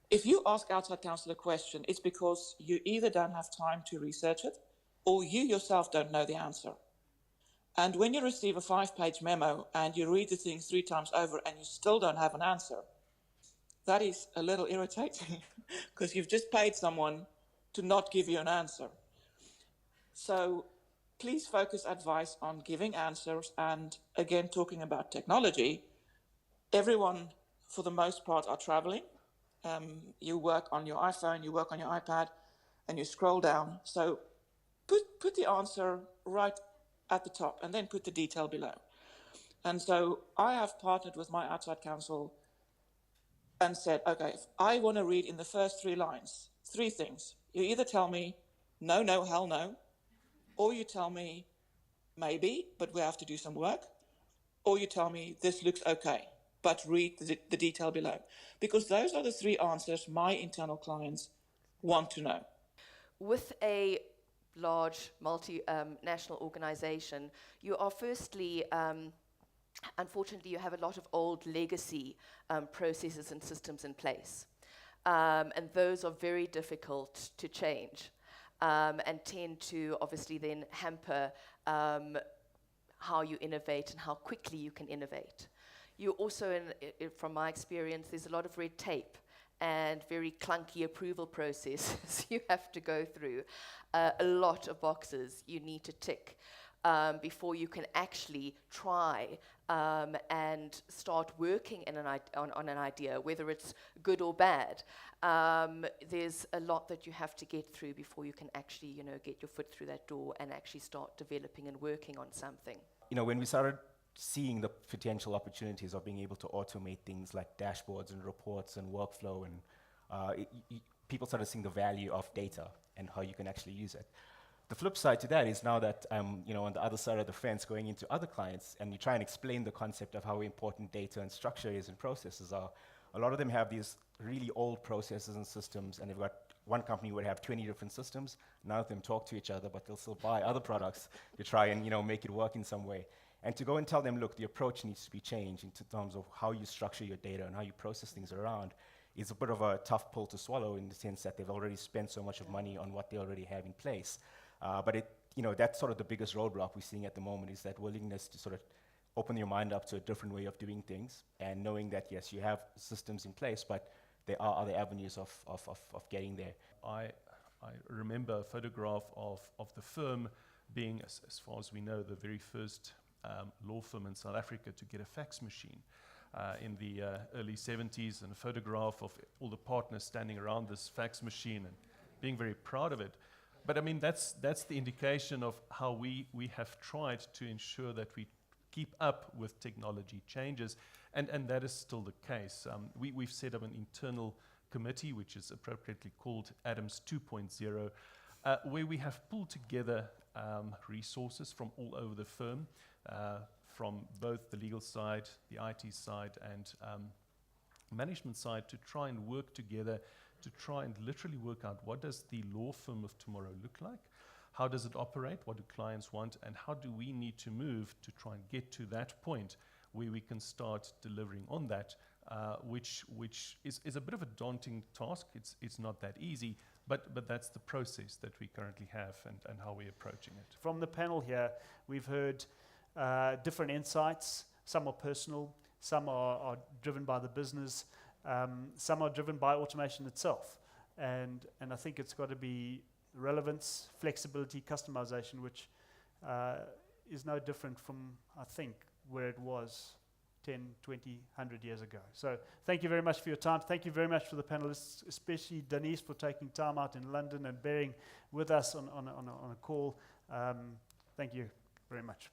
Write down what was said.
If you ask outside counsel a question, it's because you either don't have time to research it or you yourself don't know the answer. And when you receive a 5-page memo and you read the thing 3 times over and you still don't have an answer, that is a little irritating because you've just paid someone to not give you an answer. So please focus advice on giving answers. And again, talking about technology, everyone, for the most part, are traveling. You work on your iPhone, you work on your iPad, and you scroll down. So put the answer right at the top and then put the detail below. And so I have partnered with my outside counsel and said, okay, if I want to read in the first 3 lines, 3 things. You either tell me, no, no, hell no, or you tell me, maybe, but we have to do some work, or you tell me, this looks okay, but read the detail below. Because those are the 3 answers my internal clients want to know. With a large multinational organization, you are firstly, unfortunately, you have a lot of old legacy processes and systems in place. And those are very difficult to change and tend to obviously then hamper how you innovate and how quickly you can innovate. You also, from my experience, there's a lot of red tape and very clunky approval processes you have to go through. A lot of boxes you need to tick before you can actually try and start working on an idea, whether it's good or bad. There's a lot that you have to get through before you can actually, get your foot through that door and actually start developing and working on something. When we started seeing the potential opportunities of being able to automate things like dashboards and reports and workflow, and people started seeing the value of data and how you can actually use it. The flip side to that is now that I'm on the other side of the fence going into other clients and you try and explain the concept of how important data and structure is and processes are, a lot of them have these really old processes and systems, and they've got one company would have 20 different systems. None of them talk to each other, but they'll still buy other products to try and make it work in some way. And to go and tell them, look, the approach needs to be changed in terms of how you structure your data and how you process things around is a bit of a tough pill to swallow in the sense that they've already spent so much of money on what they already have in place. But that's sort of the biggest roadblock we're seeing at the moment, is that willingness to sort of open your mind up to a different way of doing things and knowing that, yes, you have systems in place, but there are other avenues of getting there. I remember a photograph of the firm being, as far as we know, the very first law firm in South Africa to get a fax machine in the early 70s, and a photograph of all the partners standing around this fax machine and being very proud of it. But I mean, that's the indication of how we have tried to ensure that we keep up with technology changes, and that is still the case. We've set up an internal committee, which is appropriately called Adams 2.0, where we have pulled together resources from all over the firm, from both the legal side, the IT side, and management side, to try and work together to try and literally work out, what does the law firm of tomorrow look like? How does it operate? What do clients want? And how do we need to move to try and get to that point where we can start delivering on that, which is a bit of a daunting task. It's not that easy, but that's the process that we currently have and how we're approaching it. From the panel here, we've heard different insights. Some are personal, some are driven by the business, some are driven by automation itself. And I think it's got to be relevance, flexibility, customization, which is no different from, I think, where it was 10, 20, 100 years ago. So thank you very much for your time. Thank you very much for the panelists, especially Danise for taking time out in London and bearing with us on a call. Thank you very much.